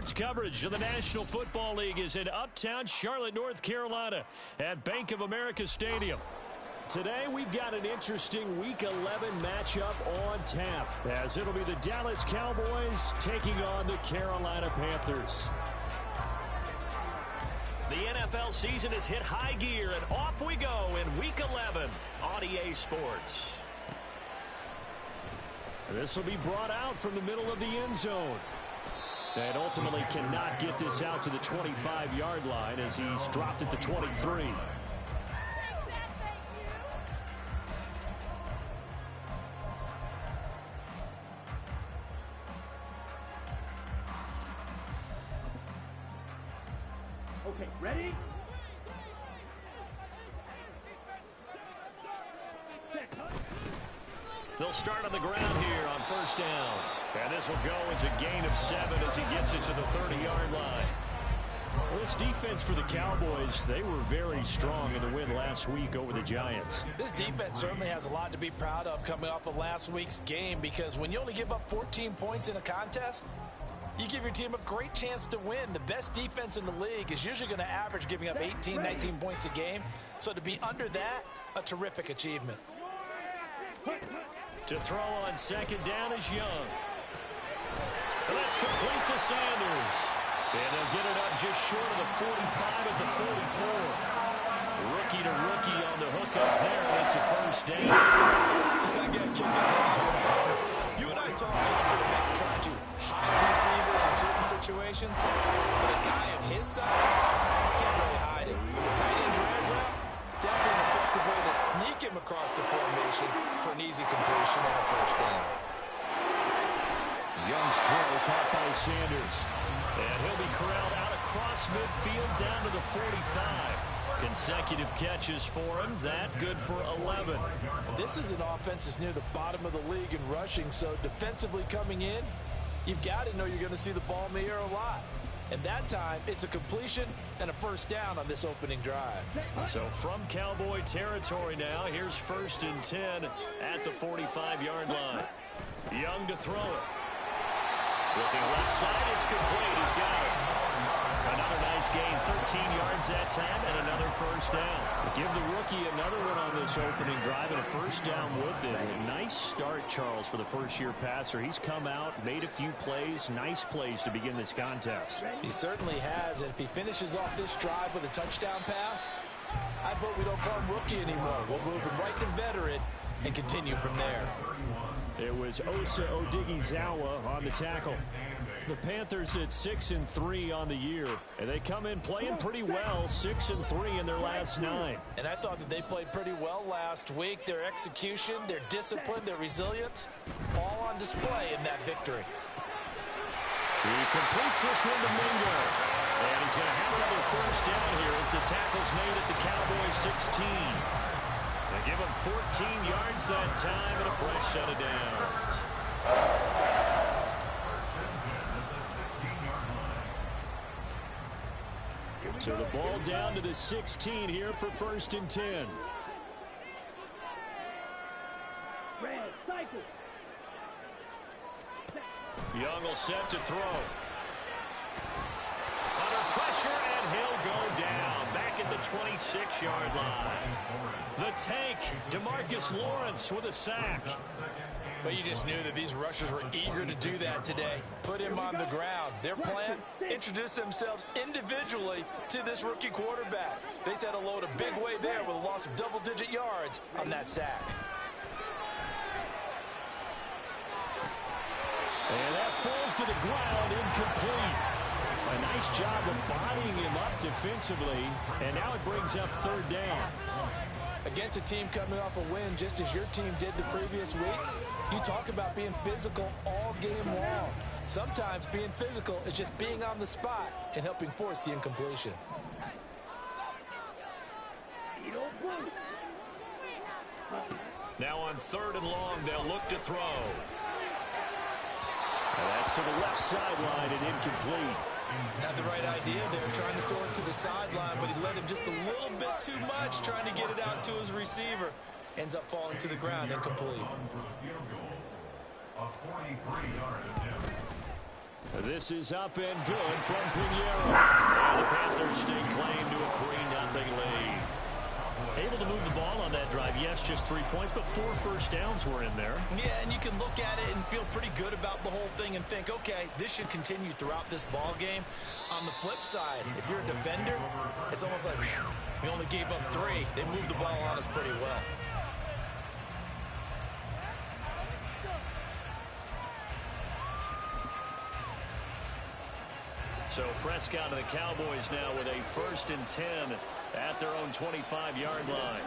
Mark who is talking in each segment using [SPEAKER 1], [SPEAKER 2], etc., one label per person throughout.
[SPEAKER 1] Tonight's coverage of the National Football League is in uptown Charlotte, North Carolina at Bank of America Stadium. Today we've got an interesting Week 11 matchup on tap, as it'll be the Dallas Cowboys taking on the Carolina Panthers. The NFL season has hit high gear, and off we go in Week 11 on EA Sports. This will be brought out from the middle of the end zone. And ultimately cannot get this out to the 25-yard line as he's dropped at the 23.
[SPEAKER 2] Okay, ready?
[SPEAKER 1] They'll start on the ground here on first down. And this will go as a gain of 7 as he gets it to the 30-yard line. Well, this defense for the Cowboys, they were very strong in the win last week over the Giants.
[SPEAKER 3] This defense certainly has a lot to be proud of coming off of last week's game, because when you only give up 14 points in a contest, you give your team a great chance to win. The best defense in the league is usually going to average giving up 18, 19 points a game. So to be under that, a terrific achievement.
[SPEAKER 1] To throw on second down is Young. That's complete to Sanders. And they'll get it up just short of the 45 at the 44. Rookie to rookie on the hook up there, and it's a first down.
[SPEAKER 3] You and I talked a little bit about trying to hide receivers in certain situations, but a guy of his size can't really hide it. But the tight end drag route, definitely an effective way to sneak him across the formation for an easy completion and a first down.
[SPEAKER 1] Young's throw caught by Sanders. And he'll be corralled out across midfield down to the 45. Consecutive catches for him. That good for 11.
[SPEAKER 3] This is an offense that's near the bottom of the league in rushing, so defensively coming in, you've got to know you're going to see the ball in the air a lot. And that time, it's a completion and a first down on this opening drive.
[SPEAKER 1] So from Cowboy territory now, here's 1st and 10 at the 45-yard line. Young to throw it. Looking left side, it's complete. He's got it. Another nice gain, 13 yards that time, and another first down. Give the rookie another one on this opening drive, and a first down with it. A nice start, Charles, for the first-year passer. He's come out, made a few plays, nice plays to begin this contest.
[SPEAKER 3] He certainly has, and if he finishes off this drive with a touchdown pass, I vote we don't call him rookie anymore. We'll move him right to veteran and continue from there.
[SPEAKER 1] It was Osa Odighizuwa on the tackle. The Panthers at 6-3 on the year, and they come in playing pretty well, 6-3 in their last 9.
[SPEAKER 3] And I thought that they played pretty well last week. Their execution, their discipline, their resilience, all on display in that victory.
[SPEAKER 1] He completes this one to Mingo. And he's going to have another first down here as the tackle's made at the Cowboys 16. They give him 14 yards that time and a fresh set of downs. So the ball down to the 16 here for 1st and 10. Young will set to throw. Under pressure, and he'll go down. Back at the 26-yard line. The tank, DeMarcus Lawrence with a sack.
[SPEAKER 3] But you just knew that these rushers were eager to do that today. Put him on the ground. Their plan, introduce themselves individually to this rookie quarterback. They said hello to Big Way there with a loss of double-digit yards on that sack.
[SPEAKER 1] And that falls to the ground, incomplete. A nice job of bodying him up defensively, and now it brings up 3rd down.
[SPEAKER 3] Against a team coming off a win, just as your team did the previous week, you talk about being physical all game long. Sometimes being physical is just being on the spot and helping force the incompletion.
[SPEAKER 1] Now on 3rd and long, they'll look to throw. And that's to the left sideline and incomplete.
[SPEAKER 3] Had the right idea there, trying to throw it to the sideline, but he led him just a little bit too much, trying to get it out to his receiver. Ends up falling to the ground, incomplete.
[SPEAKER 1] This is up and good from Pinheiro. And the Panthers stake claim to a 3-0 lead. Able to move the ball on that drive. Yes, just 3 points, but 4 first downs were in there.
[SPEAKER 3] Yeah, and you can look at it and feel pretty good about the whole thing and think, okay, this should continue throughout this ball game. On the flip side, if you're a defender, it's almost like, whew, we only gave up 3. They moved the ball on us pretty well.
[SPEAKER 1] So Prescott and the Cowboys now with a 1st and 10 at their own 25-yard line.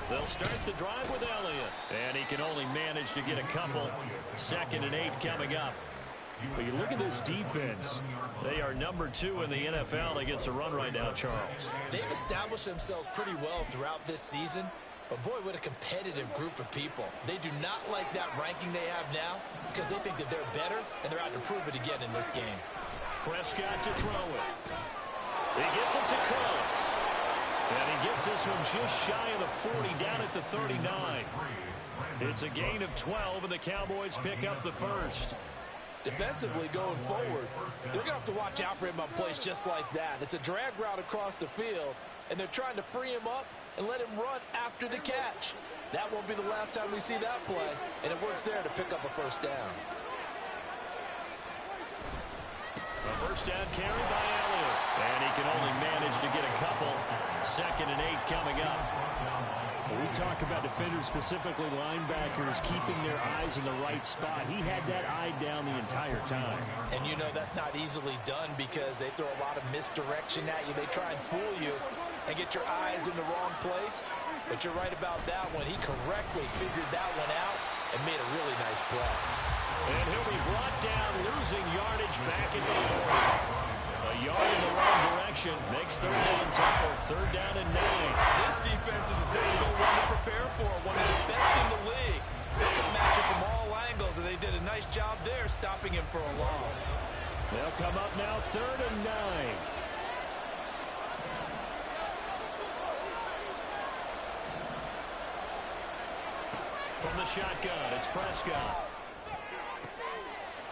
[SPEAKER 1] They'll start the drive with Elliott. And he can only manage to get a couple. 2nd and 8 coming up. But you look at this defense. They are number 2 in the NFL against the run right now, Charles.
[SPEAKER 3] They've established themselves pretty well throughout this season. But, boy, what a competitive group of people. They do not like that ranking they have now because they think that they're better, and they're out to prove it again in this game.
[SPEAKER 1] Prescott to throw it. He gets it to Close. And he gets this one just shy of the 40, down at the 39. It's a gain of 12, and the Cowboys pick up the 1st.
[SPEAKER 4] Defensively going forward, they're going to have to watch out for him on plays just like that. It's a drag route across the field, and they're trying to free him up and let him run after the catch. That won't be the last time we see that play, and it works there to pick up a 1st down.
[SPEAKER 1] A 1st down carry by Elliott, and he can only manage to get a couple. 2nd and 8 coming up.
[SPEAKER 5] We talk about defenders, specifically linebackers, keeping their eyes in the right spot. He had that eye down the entire time.
[SPEAKER 3] And you know that's not easily done because they throw a lot of misdirection at you. They try and fool you and get your eyes in the wrong place. But you're right about that one. He correctly figured that one out and made a really nice play.
[SPEAKER 1] And he'll be brought down, losing yardage back at the 40. A yard in the wrong direction makes 3rd down tougher. 3rd down and 9.
[SPEAKER 3] This defense is a difficult one to prepare for. One of the best in the league. They can match it from all angles, and they did a nice job there stopping him for a loss.
[SPEAKER 1] They'll come up now 3rd and 9. From the shotgun, it's Prescott.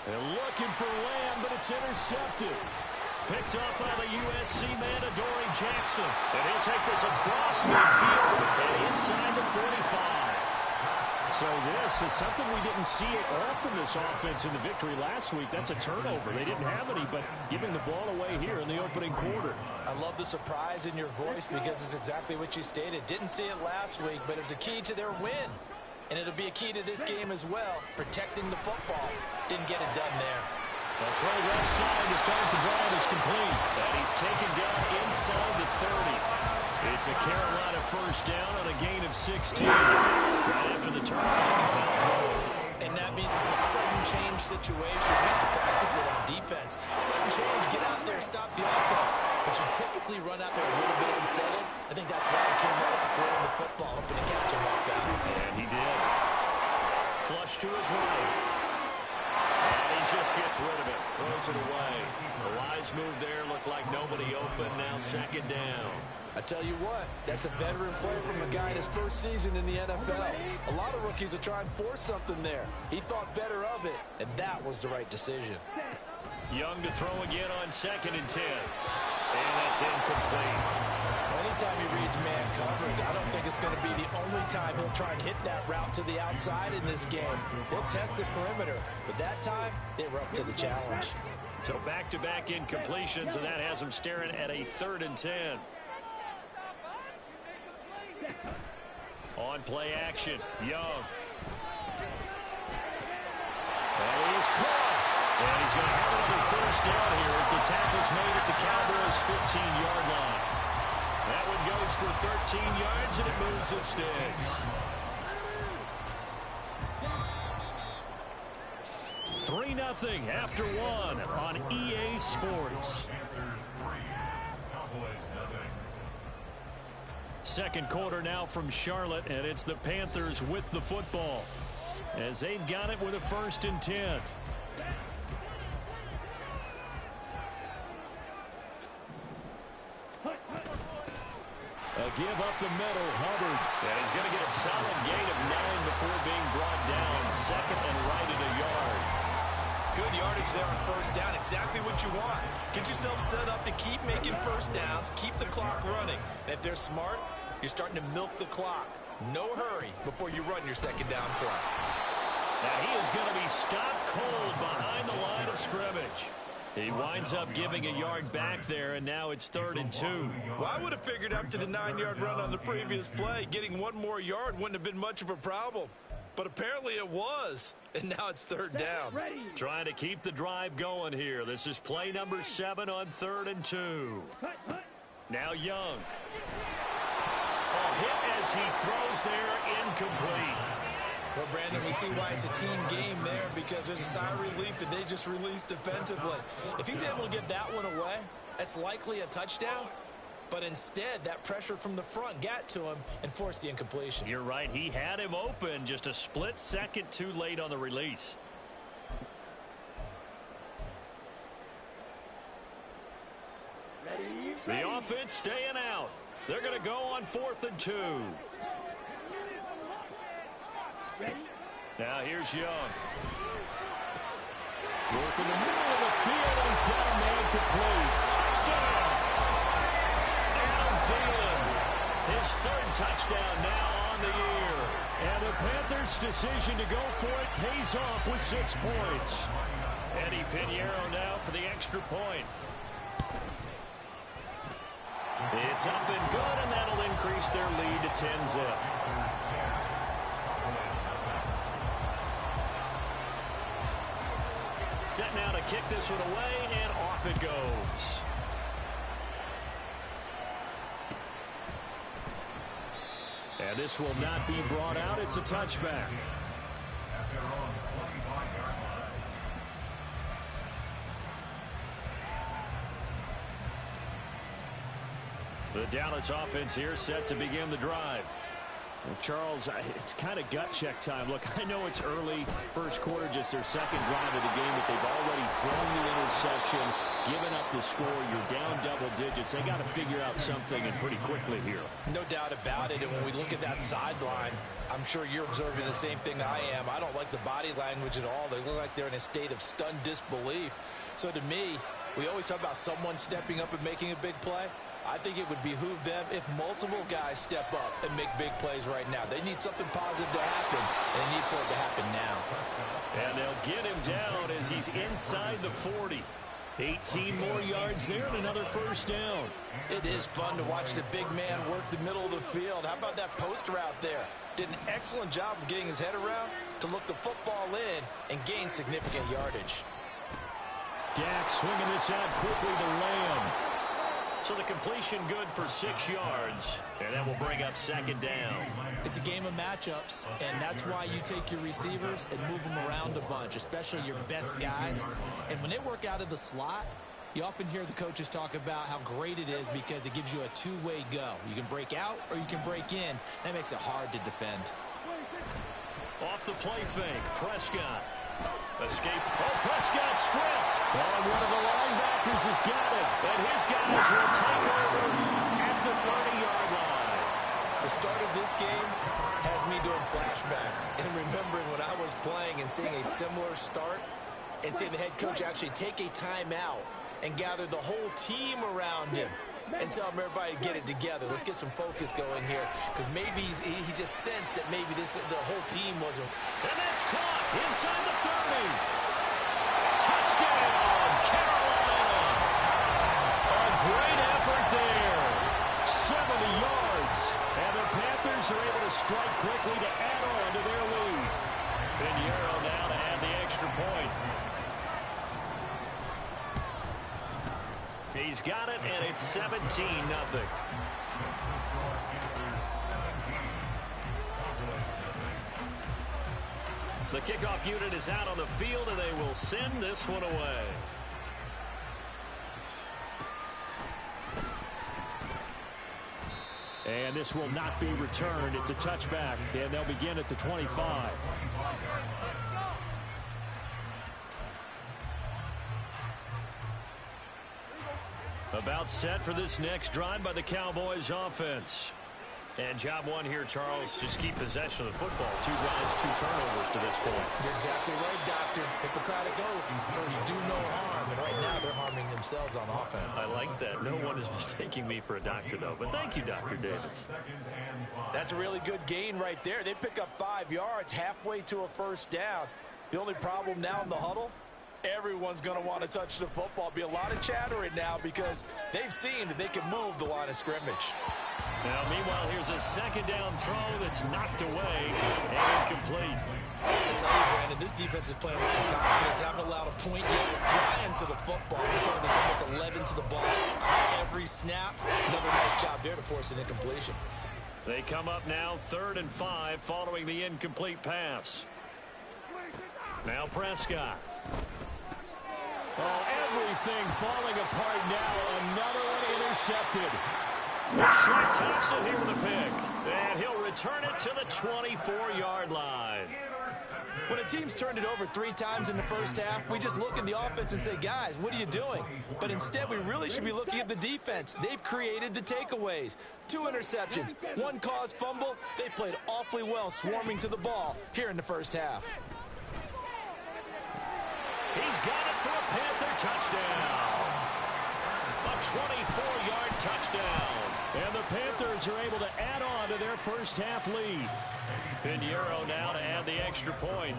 [SPEAKER 1] They're looking for Lamb, but it's intercepted. Picked up by the USC man, Adoree Jackson. And he'll take this across midfield and inside the 45.
[SPEAKER 5] So this is something we didn't see it often, this offense in the victory last week. That's a turnover. They didn't have any, but giving the ball away here in the opening quarter.
[SPEAKER 3] I love the surprise in your voice because it's exactly what you stated. Didn't see it last week, but it's a key to their win. And it'll be a key to this game as well, protecting the football. Didn't get it done there.
[SPEAKER 1] A throw left side to start the drive is complete. And he's taken down inside the 30. It's a Carolina 1st down on a gain of 16. Right after the turnover.
[SPEAKER 3] And that means it's a sudden change situation. We used to practice it on defense. Sudden change, get out there, stop the offense. But you typically run out there a little bit unsettled. I think that's why he came right out throwing the football, hoping to catch him off balance.
[SPEAKER 1] And he did. Flush to his right. And he just gets rid of it. Throws it away. The wise move there. Looked like nobody open. Now 2nd down.
[SPEAKER 4] I tell you what, that's a veteran play from a guy in his 1st season in the NFL. A lot of rookies will try and force something there. He thought better of it, and that was the right decision.
[SPEAKER 1] Young to throw again on 2nd and 10. And that's incomplete.
[SPEAKER 3] Anytime he reads man coverage, I don't think it's going to be the only time he'll try and hit that route to the outside in this game. He'll test the perimeter, but that time, they were up to the challenge.
[SPEAKER 1] So back-to-back incompletions, and that has him staring at a 3rd and 10. On play action, Young. And he's caught. And he's going to have another 1st down here as the tackle's made at the Cowboys' 15-yard line. That one goes for 13 yards, and it moves the sticks. 3-0 after 1 on EA Sports. 2nd quarter now from Charlotte, and it's the Panthers with the football as they've got it with a 1st and 10.
[SPEAKER 5] They'll give up the middle. Hubbard.
[SPEAKER 1] And he's going to get a solid gain of 9 before being brought down. Second and right at a yard.
[SPEAKER 3] Good yardage there on first down. Exactly what you want. Get yourself set up to keep making first downs. Keep the clock running. And if they're smart, you're starting to milk the clock. No hurry before you run your second down play.
[SPEAKER 1] Now he is going to be stopped cold behind the line of scrimmage. He winds up giving a yard back there, and now it's 3rd and 2.
[SPEAKER 3] Well, I would have figured after the 9-yard run on the previous play, getting one more yard wouldn't have been much of a problem. But apparently it was, and now it's 3rd down.
[SPEAKER 1] Trying to keep the drive going here. This is play number 7 on 3rd and 2. Now Young. A hit as he throws there, incomplete.
[SPEAKER 3] Well, Brandon, we see why it's a team game there, because there's a sigh of relief that they just released defensively. If he's able to get that one away, that's likely a touchdown. But instead, that pressure from the front got to him and forced the incompletion.
[SPEAKER 1] You're right. He had him open, just a split second too late on the release. The offense staying out. They're going to go on 4th and 2. Now here's Young.
[SPEAKER 5] Work in the middle of the field. He's got a man complete.
[SPEAKER 1] Touchdown! Adam Thielen. His 3rd touchdown now on the year.
[SPEAKER 5] And the Panthers' decision to go for it pays off with 6 points.
[SPEAKER 1] Eddie Pinheiro now for the extra point. It's up and good, and that'll increase their lead to 10-zip. Set now to kick this one away, and off it goes.
[SPEAKER 5] And this will not be brought out. It's a touchback.
[SPEAKER 1] The Dallas offense here set to begin the drive.
[SPEAKER 5] Well, Charles, it's kind of gut check time. Look, I know it's early, first quarter, just their second drive of the game, but they've already thrown the interception, given up the score. You're down double digits. They got to figure out something, and pretty quickly here.
[SPEAKER 3] No doubt about it. And when we look at that sideline, I'm sure you're observing the same thing I am. I don't like the body language at all. They look like they're in a state of stunned disbelief. So to me, we always talk about someone stepping up and making a big play. I think it would behoove them if multiple guys step up and make big plays right now. They need something positive to happen, and they need for it to happen now.
[SPEAKER 1] And they'll get him down as he's inside the 40. 18 more yards there and another first down.
[SPEAKER 3] It is fun to watch the big man work the middle of the field. How about that post route there? Did an excellent job of getting his head around to look the football in and gain significant yardage.
[SPEAKER 5] Dak swinging this out quickly to Lamb.
[SPEAKER 1] So the completion good for 6 yards, and that will bring up second down.
[SPEAKER 6] It's a game of matchups, and that's why you take your receivers and move them around a bunch, especially your best guys. And when they work out of the slot, you often hear the coaches talk about how great it is because it gives you a two-way go. You can break out or you can break in. That makes it hard to defend.
[SPEAKER 1] Off the play fake, Prescott. Escape. Oh, Prescott stripped.
[SPEAKER 5] And one of the linebackers has got it.
[SPEAKER 1] And his guys will take over at the 30-yard line.
[SPEAKER 3] The start of this game has me doing flashbacks and remembering when I was playing and seeing a similar start and seeing the head coach actually take a timeout and gather the whole team around him and tell everybody to get it together. Let's get some focus going here, because maybe he just sensed that maybe the whole team wasn't.
[SPEAKER 1] And that's caught inside the 30. Touchdown, Carolina. A great effort there.
[SPEAKER 5] 70 yards. And the Panthers are able to strike quickly to add on to their lead.
[SPEAKER 1] Pinheiro now to add the extra point. He's got it, and it's 17-0. The kickoff unit is out on the field, and they will send this one away.
[SPEAKER 5] And this will not be returned. It's a touchback, and they'll begin at the 25.
[SPEAKER 1] About set for this next drive by the Cowboys offense. And job one here, Charles, just keep possession of the football. 2 drives, 2 turnovers to this point.
[SPEAKER 6] You're exactly right, Doctor. Hippocratic oath. First, do no harm. And right now, they're harming themselves on offense.
[SPEAKER 1] I like that. No one is mistaking me for a doctor, though. But thank you, Dr. Davis.
[SPEAKER 3] That's a really good gain right there. They pick up 5 yards halfway to a first down. The only problem now in the huddle, everyone's going to want to touch the football. Be a lot of chattering now because they've seen that they can move the line of scrimmage.
[SPEAKER 1] Now, meanwhile, here's a 2nd down throw that's knocked away and incomplete.
[SPEAKER 6] I tell you, Brandon, this defense is playing with some confidence. Haven't allowed a point yet. Flying to the football. Return is almost 11 to the ball. Every snap, another nice job there to force an incompletion.
[SPEAKER 1] They come up now 3rd and 5 following the incomplete pass. Now Prescott.
[SPEAKER 5] Oh, everything falling apart now. Another one intercepted.
[SPEAKER 1] Shaq tops it here with a pick. And he'll return it to the 24-yard line.
[SPEAKER 6] When a team's turned it over 3 times in the first half, we just look at the offense and say, guys, what are you doing? But instead, we really should be looking at the defense. They've created the takeaways. 2 interceptions, 1 caused fumble. They played awfully well swarming to the ball here in the first half.
[SPEAKER 1] He's got it for a Panther touchdown. A 24-yard touchdown.
[SPEAKER 5] And the Panthers are able to add on to their first half lead.
[SPEAKER 1] Pinheiro now to add the extra point.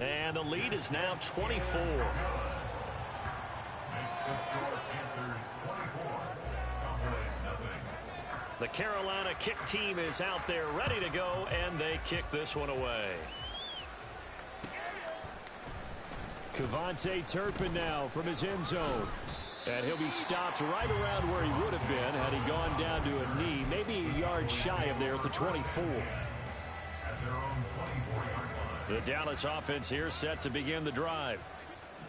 [SPEAKER 1] And the lead is now 24. The Carolina kick team is out there ready to go, and they kick this one away.
[SPEAKER 5] Kevontae Turpin now from his end zone. And he'll be stopped right around where he would have been had he gone down to a knee, maybe a yard shy of there at the 24.
[SPEAKER 1] The Dallas offense here set to begin the drive.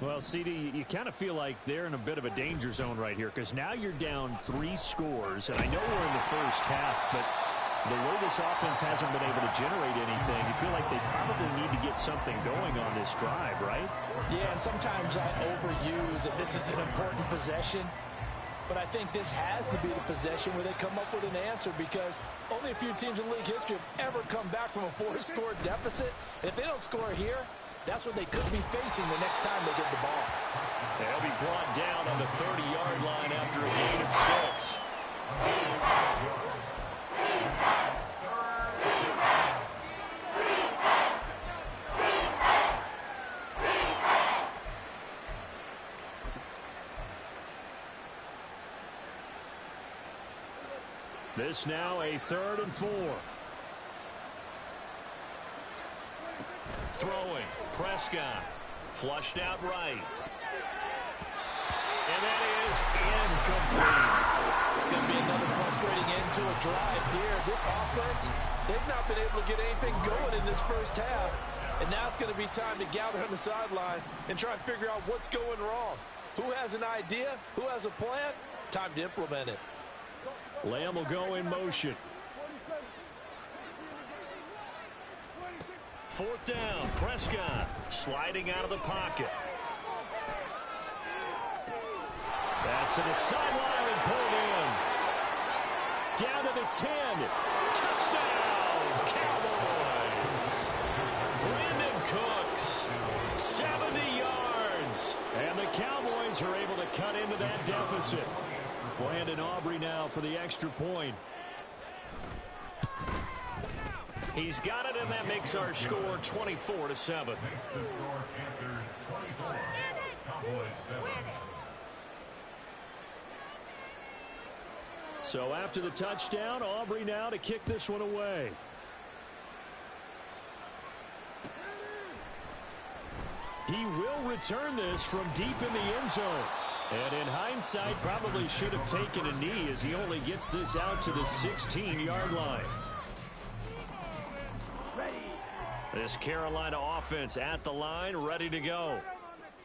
[SPEAKER 5] Well, CD, you kind of feel like they're in a bit of a danger zone right here because now you're down 3 scores, and I know we're in the first half, but the way this offense hasn't been able to generate anything, you feel like they probably need to get something going on this drive, right?
[SPEAKER 3] Yeah, and sometimes I overuse that this is an important possession. But I think this has to be the possession where they come up with an answer because only a few teams in league history have ever come back from a 4-score deficit. And if they don't score here, that's what they could be facing the next time they get the ball.
[SPEAKER 1] They'll be brought down on the 30-yard line after a gain of 6.
[SPEAKER 5] This now a 3rd and 4.
[SPEAKER 1] Throwing. Prescott. Flushed out right. And that is incomplete.
[SPEAKER 3] It's going to be another frustrating end to a drive here. This offense, they've not been able to get anything going in this first half. And now it's going to be time to gather on the sidelines and try and figure out what's going wrong. Who has an idea? Who has a plan? Time to implement it.
[SPEAKER 5] Lamb will go in motion.
[SPEAKER 1] 4th down. Prescott sliding out of the pocket. Pass to the sideline and pulled in. Down to the 10. Touchdown, Cowboys. Brandon Cooks, 70 yards.
[SPEAKER 5] And the Cowboys are able to cut into that deficit. Brandon Aubrey now for the extra point.
[SPEAKER 1] He's got it, and that makes our score 24-7.
[SPEAKER 5] So after the touchdown, Aubrey now to kick this one away. He will return this from deep in the end zone. And in hindsight, probably should have taken a knee as he only gets this out to the 16-yard line. This Carolina offense at the line, ready to go.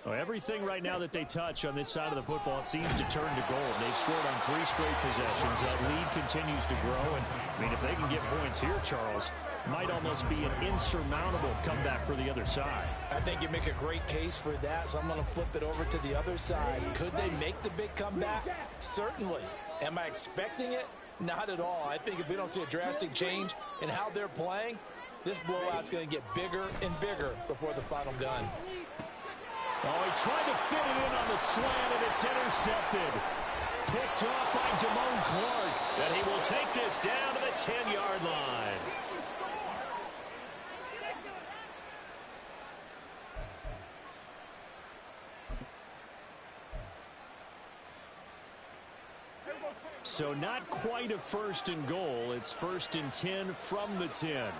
[SPEAKER 5] Well, everything right now that they touch on this side of the football, it seems to turn to gold. They've scored on 3 straight possessions. That lead continues to grow. And, I mean, if they can get points here, Charles, might almost be an insurmountable comeback for the other side.
[SPEAKER 3] I think you make a great case for that, so I'm going to flip it over to the other side. Could they make the big comeback? Certainly. Am I expecting it? Not at all. I think if we don't see a drastic change in how they're playing, this blowout's going to get bigger and bigger before the final gun.
[SPEAKER 5] Oh, he tried to fit it in on the slant, and it's intercepted. Picked off by Damone Clark.
[SPEAKER 1] And he will take this down to the 10-yard line.
[SPEAKER 5] So not quite a 1st and goal. It's 1st and 10 from the 10.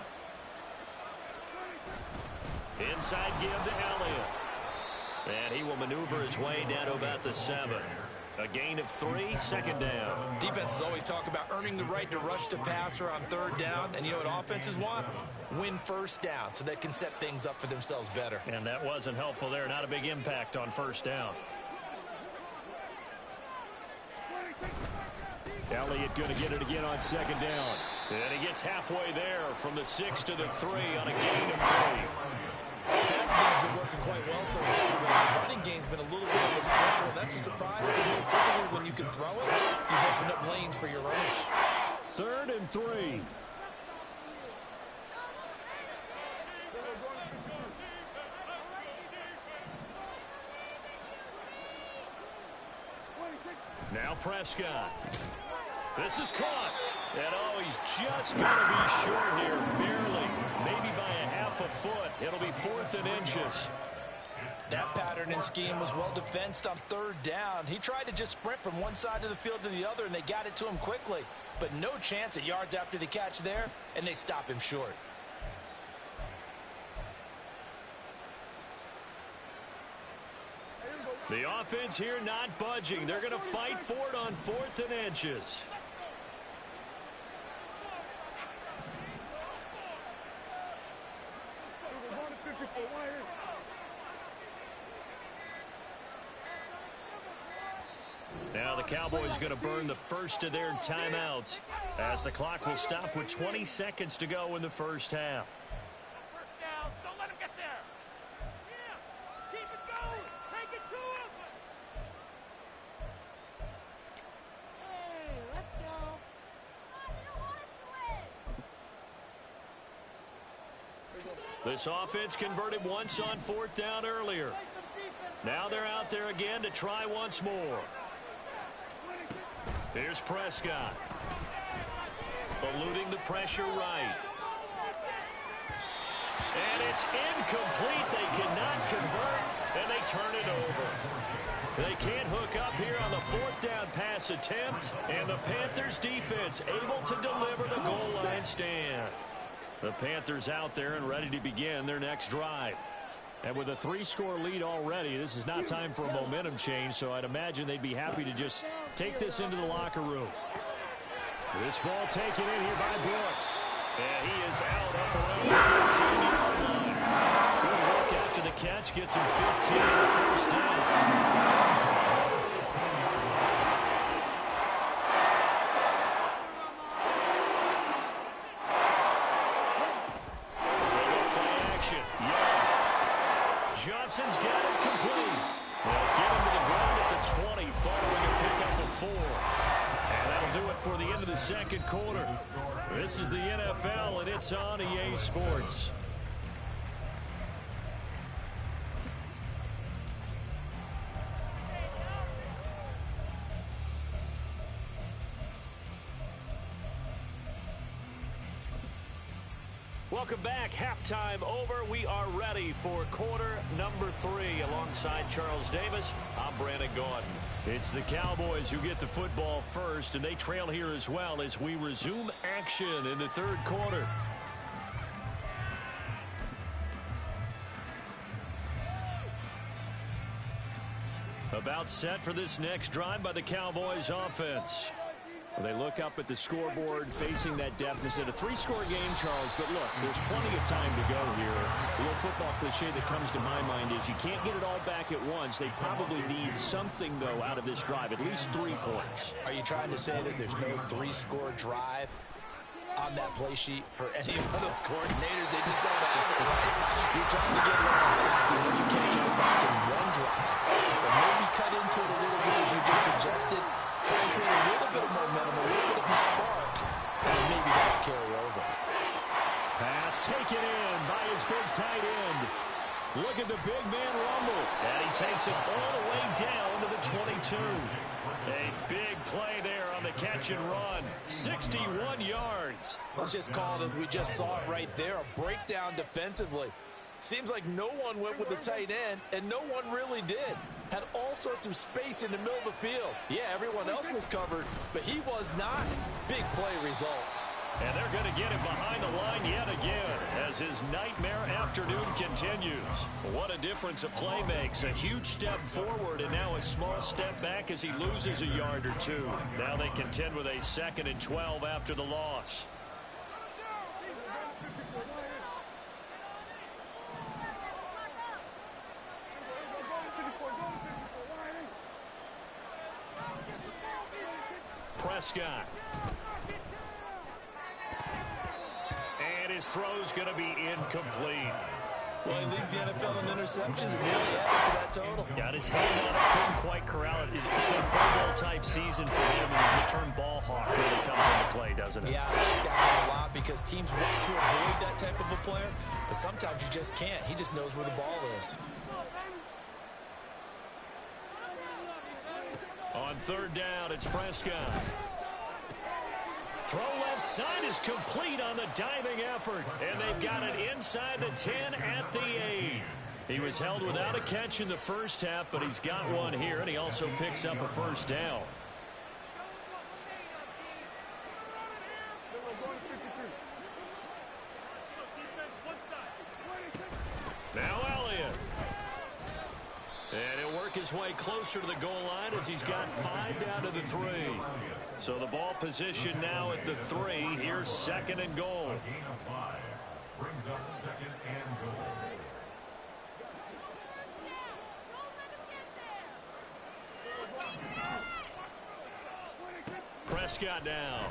[SPEAKER 1] Inside give to Elliott. And he will maneuver his way down to about the 7. A gain of 3, 2nd down.
[SPEAKER 6] Defenses always talk about earning the right to rush the passer on 3rd down. And you know what offenses want? Win 1st down so they can set things up for themselves better.
[SPEAKER 1] And that wasn't helpful there. Not a big impact on 1st down.
[SPEAKER 5] Elliott going to get it again on 2nd down.
[SPEAKER 1] And he gets halfway there from the 6 to the 3 on a gain of 3.
[SPEAKER 6] The passing game's been working quite well so far, but the running game's been a little bit of a struggle. That's a surprise to me. Typically, when you can throw it, you've opened up lanes for your runners.
[SPEAKER 5] 3rd and 3.
[SPEAKER 1] Now Prescott. This is caught. And oh, he's just going to be short here, barely. Maybe by a half a foot. It'll be 4th and inches.
[SPEAKER 3] That pattern and scheme was well defensed on 3rd down. He tried to just sprint from one side of the field to the other, and they got it to him quickly. But no chance at yards after the catch there, and they stop him short.
[SPEAKER 1] The offense here not budging. They're going to fight for it on 4th and inches. Now the Cowboys going to burn the first of their timeouts as the clock will stop with 20 seconds to go in the 1st half.
[SPEAKER 2] Don't let him get there. Yeah, keep it going. Take it to him. Hey, let's go.
[SPEAKER 1] This offense converted once on 4th down earlier. Now they're out there again to try once more. Here's Prescott. Eluding the pressure right. And it's incomplete. They cannot convert, and they turn it over. They can't hook up here on the 4th down pass attempt, and the Panthers defense able to deliver the goal line stand. The Panthers out there and ready to begin their next drive. And with a 3-score lead already, this is not time for a momentum change, so I'd imagine they'd be happy to just take this into the locker room. This ball taken in here by Brooks. And he is out up around the 15-yard line. Good work after the catch. Gets him 15 and a 1st down. Johnson's got it complete. They'll get him to the ground at the 20 following a pickup of 4. And that'll do it for the end of the 2nd quarter. This is the NFL, and it's on EA Sports. Welcome back. Halftime over. We are ready for quarter number 3. Alongside Charles Davis, I'm Brandon Gaudin. It's the Cowboys who get the football first, and they trail here as well as we resume action in the 3rd quarter. About set for this next drive by the Cowboys offense.
[SPEAKER 5] They look up at the scoreboard facing that deficit. A 3-score game, Charles, but look, there's plenty of time to go here. The old football cliche that comes to my mind is you can't get it all back at once. They probably need something, though, out of this drive, at least 3 points.
[SPEAKER 3] Are you trying to say that there's no 3-score drive on that play sheet for any of those coordinators? They just don't have it, right? You're trying to get it all back, and then you can't get it back in one drive. But maybe cut into it a little bit, as you just suggested. Try and create a little bit more
[SPEAKER 5] in by his big tight end. Look at the big man rumble.
[SPEAKER 1] And he takes it all the way down to the 22. A big play there on the catch and run. 61 yards.
[SPEAKER 3] Let's just call it as we just saw it right there, a breakdown defensively. Seems like no one went with the tight end, and no one really did. Had all sorts of space in the middle of the field. Yeah, everyone else was covered, but he was not. Big play results.
[SPEAKER 1] And they're going to get him behind the line yet again as his nightmare afternoon continues. What a difference a play makes. A huge step forward and now a small step back as he loses a yard or two. Now they contend with a 2nd and 12 after the loss. Prescott. And his throw's going to be incomplete.
[SPEAKER 3] Well, he leads the NFL in interceptions and nearly added to that total.
[SPEAKER 1] Got his hand on it, couldn't quite corral it. It's been a Pro Bowl type season for him, and the term ball hawk really comes into play, doesn't it?
[SPEAKER 6] Yeah, I like that one a lot because teams want to avoid that type of a player, but sometimes you just can't. He just knows where the ball is.
[SPEAKER 1] On 3rd down, it's Prescott. Throw left side is complete on the diving effort. And they've got it inside the 10 at the 8. He was held without a catch in the first half, but he's got one here, and he also picks up a 1st down. Now Elliott. And he'll work his way closer to the goal line as he's got 5 down to the 3. So the ball position now at the 3. Here's 2nd and goal.
[SPEAKER 7] Brings up 2nd and goal.
[SPEAKER 1] Prescott now.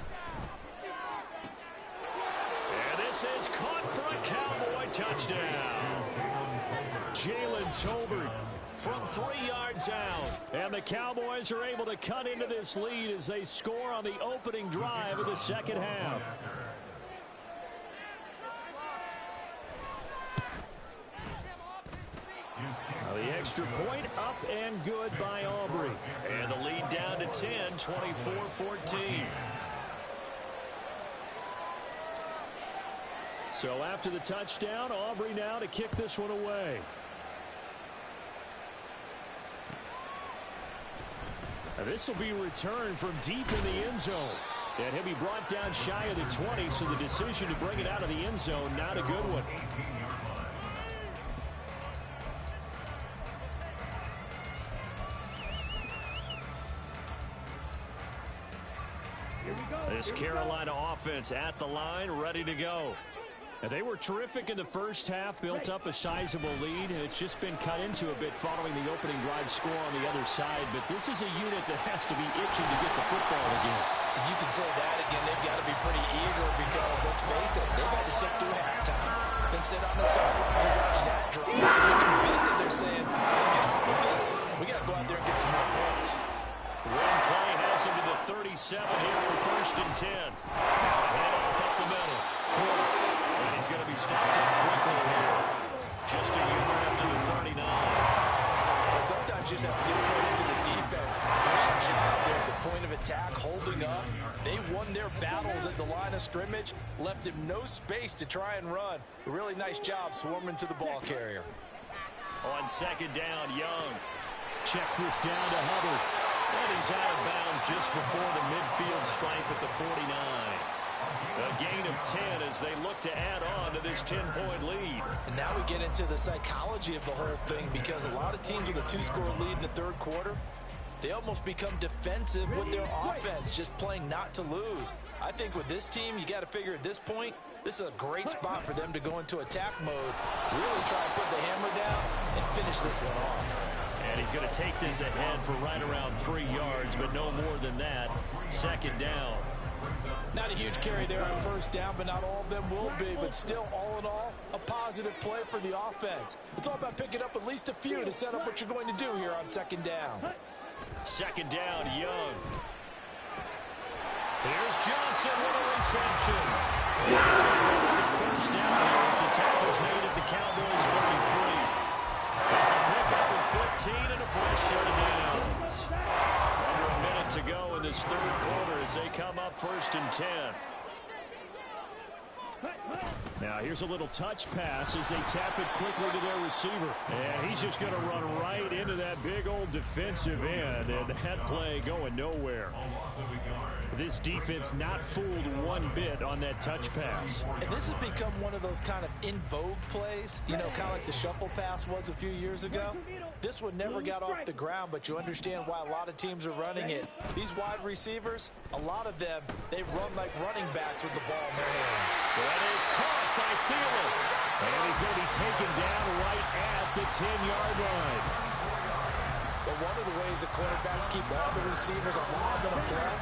[SPEAKER 1] And this is caught for a Cowboy touchdown. Jalen Tolbert from 3 yards out. And the Cowboys are able to cut into this lead as they score on the opening drive of the 2nd half. The extra point up and good by Aubrey. And the lead down to 10, 24-14. So after the touchdown, Aubrey now to kick this one away. Now this will be returned from deep in the end zone. And he'll be brought down shy of the 20, so the decision to bring it out of the end zone, not a good one. This Carolina offense at the line, ready to go. Now they were terrific in the first half, built up a sizable lead, and it's just been cut into a bit following the opening drive score on the other side. But this is a unit that has to be itching to get the football again.
[SPEAKER 3] And you can say that again. They've got to be pretty eager because, let's face it, they've had to sit through halftime, then sit on the sidelines and watch that drive. So you can bet that they're saying, let's get on with this. We got to go out there and get some more points.
[SPEAKER 1] One play has him to the 37 here for 1st and 10. Head off up the middle. Brooks. And he's going to be stopped up quickly here. Just a yard up to the 39.
[SPEAKER 3] Well, sometimes you just have to give credit to the defense. Great job there at the point of attack, holding up. They won their battles at the line of scrimmage, left him no space to try and run. A really nice job swarming to the ball carrier.
[SPEAKER 1] On 2nd down, Young.
[SPEAKER 5] Checks this down to Hubbard.
[SPEAKER 1] And he's out of bounds just before the midfield stripe at the 49. A gain of 10 as they look to add on to this 10-point lead.
[SPEAKER 3] And now we get into the psychology of the whole thing, because a lot of teams with a 2-score lead in the 3rd quarter, they almost become defensive with their offense, just playing not to lose. I think with this team, you got to figure at this point, this is a great spot for them to go into attack mode, really try to put the hammer down and finish this one off.
[SPEAKER 1] And he's going to take this ahead for right around 3 yards, but no more than that. 2nd down.
[SPEAKER 3] Not a huge carry there on 1st down, but not all of them will be. But still, all in all, a positive play for the offense. It's all about picking up at least a few to set up what you're going to do here on 2nd down.
[SPEAKER 1] 2nd down, Young. Here's Johnson with a reception. He's going to 1st down as the up 1st and 10.
[SPEAKER 5] Now here's a little touch pass as they tap it quickly to their receiver.
[SPEAKER 1] And he's just going to run right into that big old defensive end, and that play going nowhere. This defense not fooled one bit on that touch pass.
[SPEAKER 3] And this has become one of those kind of in vogue plays, you know, kind of like the shuffle pass was a few years ago. This one never got off the ground, but you understand why a lot of teams are running it. These wide receivers, a lot of them, they run like running backs with the ball in their hands.
[SPEAKER 1] That is caught by Thielen. And he's going to be taken down right at the 10-yard line.
[SPEAKER 3] But one of the ways the quarterbacks keep all the receivers alive in a play,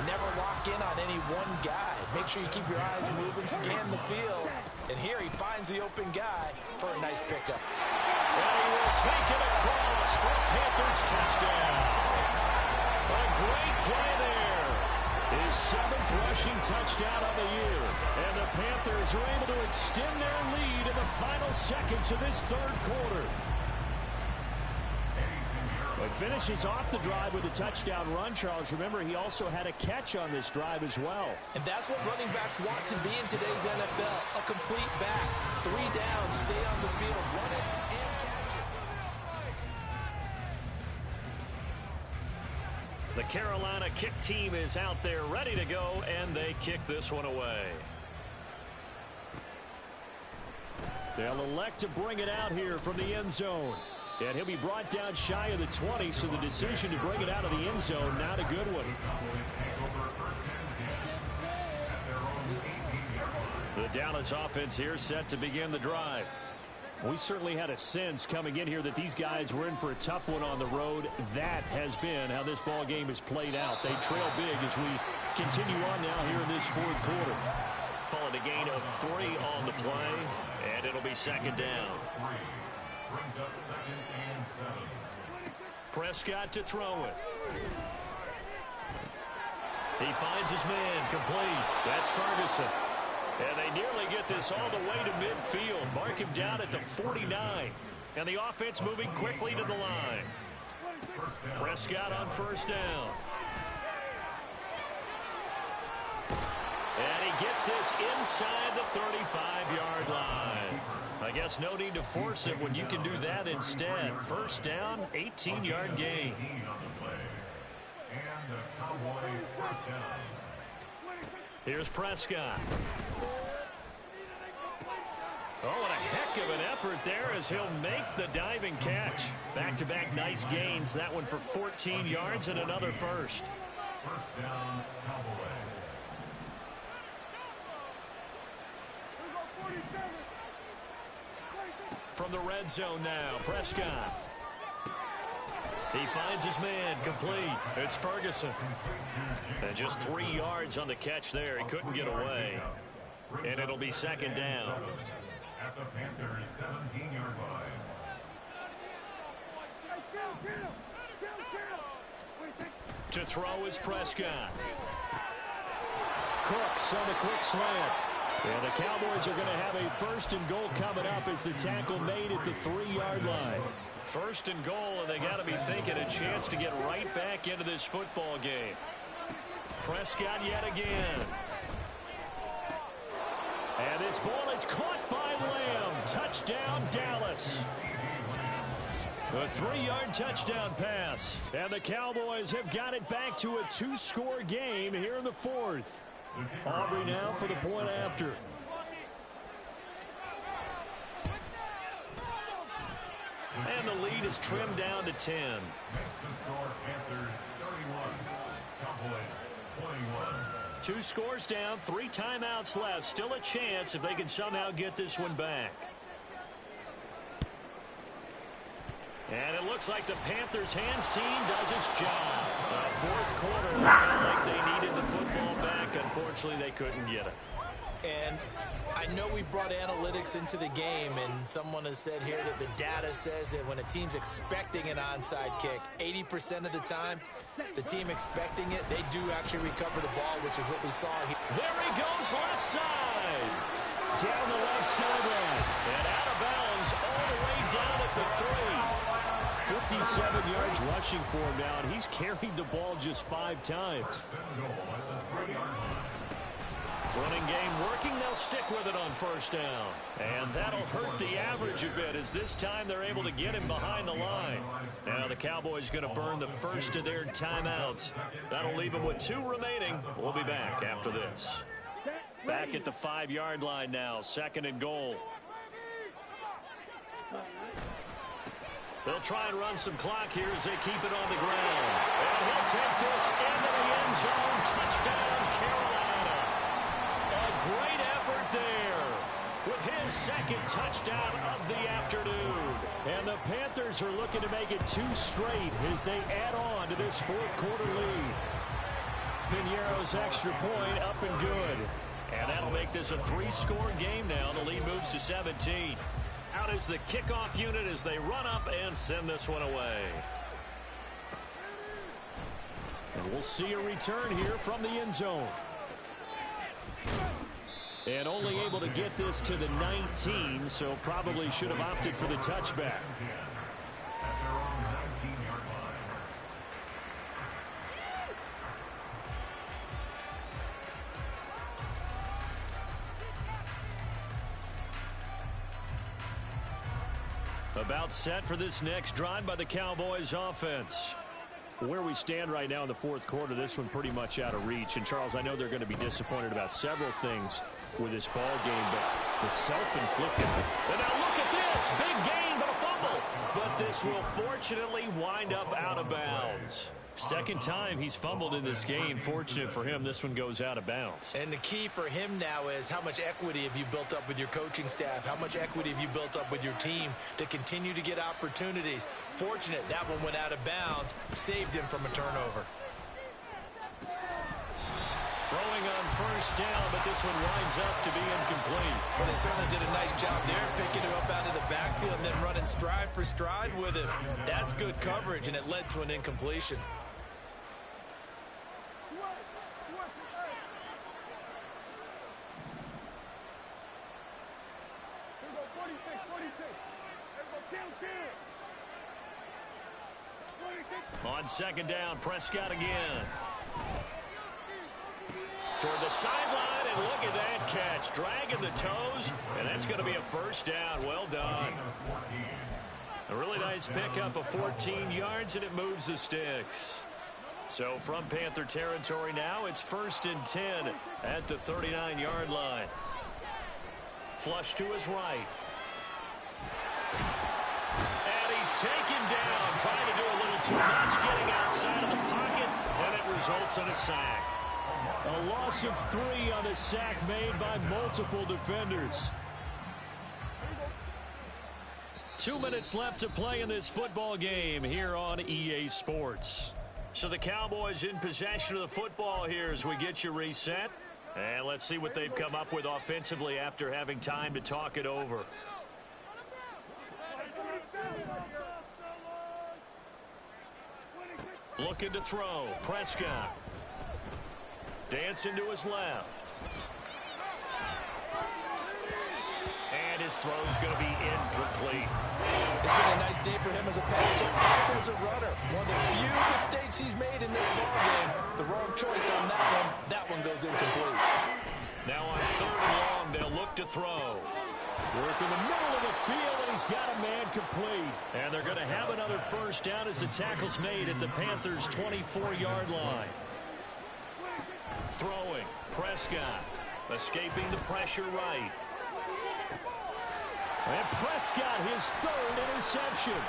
[SPEAKER 3] never lock in on any one guy. Make sure you keep your eyes moving, scan the field. And here he finds the open guy for a nice pickup.
[SPEAKER 1] And he will take it across for Panthers touchdown. A great play there. His 7th rushing touchdown of the year. And the Panthers are able to extend their lead in the final seconds of this 3rd quarter. But finishes off the drive with a touchdown run, Charles. Remember, he also had a catch on this drive as well.
[SPEAKER 3] And that's what running backs want to be in today's NFL. A complete back. 3 down, stay on the field, run it, and catch it.
[SPEAKER 1] The Carolina kick team is out there ready to go, and they kick this one away. They'll elect to bring it out here from the end zone. And he'll be brought down shy of the 20, so the decision to bring it out of the end zone, not a good one. The Dallas offense here set to begin the drive. We certainly had a sense coming in here that these guys were in for a tough one on the road. That has been how this ball game has played out. They trail big as we continue on now here in this 4th quarter. Calling a gain of 3 on the play, and it'll be 2nd down.
[SPEAKER 7] Brings up 2nd and 7.
[SPEAKER 1] Prescott to throw it. He finds his man complete. That's Ferguson. And they nearly get this all the way to midfield. Mark him down at the 49. And the offense moving quickly to the line. Prescott on 1st down. And he gets this inside the 35-yard line. I guess no need to force it when you can do that instead. 1st down, 18-yard gain. Here's Prescott. Oh, what a heck of an effort there as he'll make the diving catch. Back-to-back nice gains. That one for 14 yards and another first.
[SPEAKER 7] 1st down, Cowboys.
[SPEAKER 1] From the red zone now, Prescott. He finds his man complete. It's Ferguson. And just 3 yards on the catch there. He couldn't get away. And it'll be 2nd down.
[SPEAKER 7] At the Panthers' 17-yard line.
[SPEAKER 1] To throw is Prescott. Cooks on the quick slant. And the Cowboys are going to have a 1st and goal coming up as the tackle made at the 3-yard line. 1st and goal, and they got to be thinking a chance to get right back into this football game. Prescott yet again. And this ball is caught by Lamb. Touchdown, Dallas. A 3-yard touchdown pass. And the Cowboys have got it back to a 2-score game here in the 4th. Aubrey now for the point after. And the lead is trimmed down to 10.
[SPEAKER 7] Next to score, Panthers 31, Cowboys 21.
[SPEAKER 1] 2 scores down, 3 timeouts left. Still a chance if they can somehow get this one back. And it looks like the Panthers hands team does its job. 4th quarter, felt like they needed the football back. Unfortunately, they couldn't get it.
[SPEAKER 3] And I know we brought analytics into the game, and someone has said here that the data says that when a team's expecting an onside kick, 80% of the time, the team expecting it, they do actually recover the ball, which is what we saw here.
[SPEAKER 1] There he goes left side. Down the left sideline. And out of bounds all the way down at the 3. 57 yards
[SPEAKER 5] rushing for him now, and he's carried the ball just 5 times.
[SPEAKER 1] Running game working. They'll stick with it on first down. And that'll hurt the average a bit as this time they're able to get him behind the line. Now the Cowboys going to burn the first of their timeouts. That'll leave them with 2 remaining. We'll be back after this. Back at the 5-yard line now. 2nd and goal. They'll try and run some clock here as they keep it on the ground. And he'll take this into the end zone. Touchdown, Carolina. A great effort there with his 2nd touchdown of the afternoon.
[SPEAKER 5] And the Panthers are looking to make it 2 straight as they add on to this 4th quarter lead. Piñeiro's extra point up and good.
[SPEAKER 1] And that'll make this a 3-score game now. The lead moves to 17. Out is the kickoff unit as they run up and send this one away.
[SPEAKER 5] And we'll see a return here from the end zone. And only able to get this to the 19, so probably should have opted for the touchback.
[SPEAKER 1] About set for this next drive by the Cowboys offense.
[SPEAKER 5] Where we stand right now in the 4th quarter, this one pretty much out of reach. And, Charles, I know they're going to be disappointed about several things with this ball game, but the self-inflicted.
[SPEAKER 1] And now look at this. Big gain, but a fumble. But this will fortunately wind up out of bounds. 2nd time he's fumbled in this game. Fortunate for him, this one goes out of bounds.
[SPEAKER 3] And the key for him now is how much equity have you built up with your coaching staff? How much equity have you built up with your team to continue to get opportunities? Fortunate that one went out of bounds, saved him from a turnover.
[SPEAKER 1] Throwing on first down, but this one winds up to be incomplete.
[SPEAKER 3] But they certainly did a nice job there, picking him up out of the backfield and then running stride for stride with him. That's good coverage, and it led to an incompletion.
[SPEAKER 1] On 2nd down, Prescott again. Toward the sideline, and look at that catch. Dragging the toes, and that's going to be a first down. Well done. A really nice pickup of 14 yards, and it moves the sticks. So from Panther territory now, it's 1st and 10 at the 39-yard line. Flush to his right. And he's taken down, trying to do a little too much, getting outside of the pocket, and it results in a sack.
[SPEAKER 5] A loss of 3 on the sack made by multiple defenders.
[SPEAKER 1] 2 minutes left to play in this football game here on EA Sports. So the Cowboys in possession of the football here as we get you reset. And let's see what they've come up with offensively after having time to talk it over. Looking to throw. Prescott. Dancing to his left. And his throw's going to be incomplete.
[SPEAKER 3] It's been a nice day for him as a passer and as a runner. One of the few mistakes he's made in this ballgame. The wrong choice on that one. That one goes incomplete.
[SPEAKER 1] Now on 3rd and long, they'll look to throw.
[SPEAKER 5] Work in the middle of the field, and he's got a man complete.
[SPEAKER 1] And they're going to have another first down as the tackle's made at the Panthers' 24-yard line. Throwing. Prescott. Escaping the pressure right.
[SPEAKER 5] And Prescott, his 3rd interception.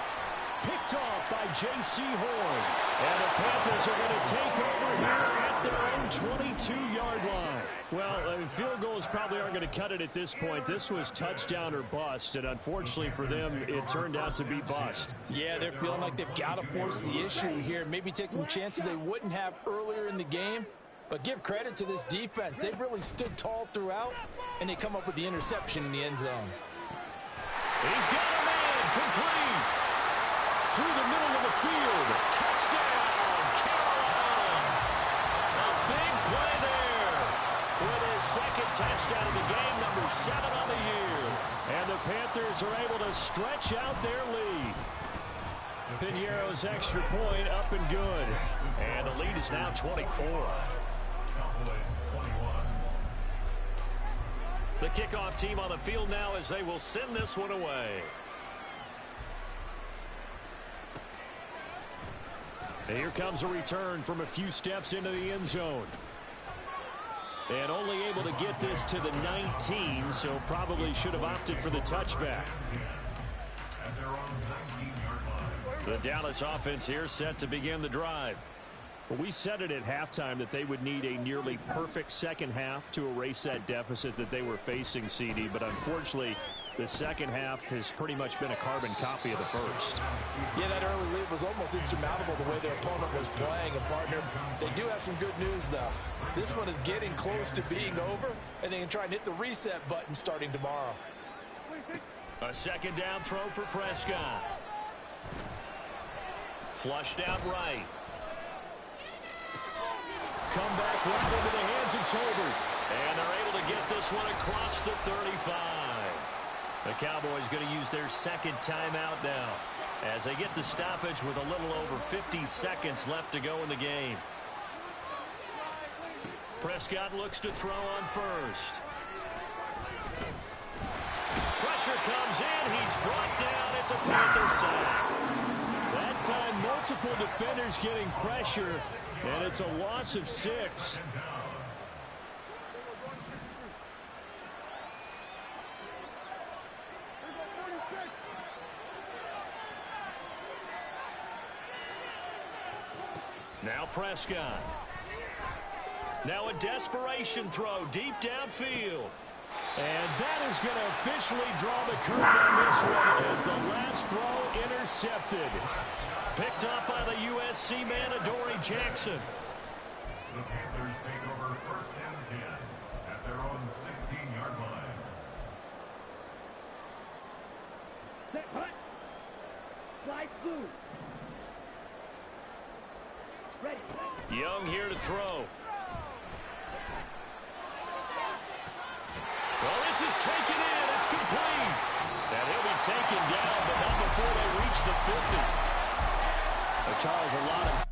[SPEAKER 5] Picked off by J.C. Horn. And the Panthers are going to take over here at their own 22-yard line. Well, field goals probably aren't going to cut it at this point. This was touchdown or bust, and unfortunately for them, it turned out to be bust.
[SPEAKER 3] Yeah, they're feeling like they've got to force the issue here. Maybe take some chances they wouldn't have earlier in the game. But give credit to this defense. They've really stood tall throughout, and they come up with the interception in the end zone.
[SPEAKER 1] He's got a man complete. Through the middle of the field. Touchdown, Carolina. A big play there. With his 2nd touchdown of the game, number 7 on the year.
[SPEAKER 5] And the Panthers are able to stretch out their lead.
[SPEAKER 1] Piñeiro's extra point up and good. And the lead is now 24.
[SPEAKER 7] Cowboys 21.
[SPEAKER 1] The kickoff team on the field now as they will send this one away. And here comes a return from a few steps into the end zone. And only able to get this to the 19, so probably should have opted for the touchback.
[SPEAKER 7] At their own 19-yard line.
[SPEAKER 1] The Dallas offense here set to begin the drive.
[SPEAKER 5] Well, we said it at halftime that they would need a nearly perfect second half to erase that deficit that they were facing, CD. But unfortunately, the second half has pretty much been a carbon copy of the first.
[SPEAKER 3] Yeah, that early lead was almost insurmountable the way their opponent was playing. And, partner, they do have some good news, though. This one is getting close to being over, and they can try and hit the reset button starting tomorrow.
[SPEAKER 1] A second down throw for Prescott. Flushed out right. Come back right into the hands of Tolbert. And they're able to get this one across the 35. The Cowboys going to use their second timeout now as they get the stoppage with a little over 50 seconds left to go in the game. Prescott looks to throw on first. Pressure comes in. He's brought down. It's a Panther sack.
[SPEAKER 5] That time, multiple defenders getting pressure, and it's a loss of 6.
[SPEAKER 1] Now Prescott. Now a desperation throw deep downfield.
[SPEAKER 5] And that is going to officially draw the curtain on this one as the last throw intercepted.
[SPEAKER 1] Picked up by the USC man, Adoree Jackson.
[SPEAKER 7] The Panthers take over first and 10 at their own 16-yard line.
[SPEAKER 2] Set, hut. Slide through. Ready.
[SPEAKER 1] Young here to throw. Well, this is taken in. It's complete. And he'll be taken down, but not before they reach the 50.
[SPEAKER 5] Charles, a lot of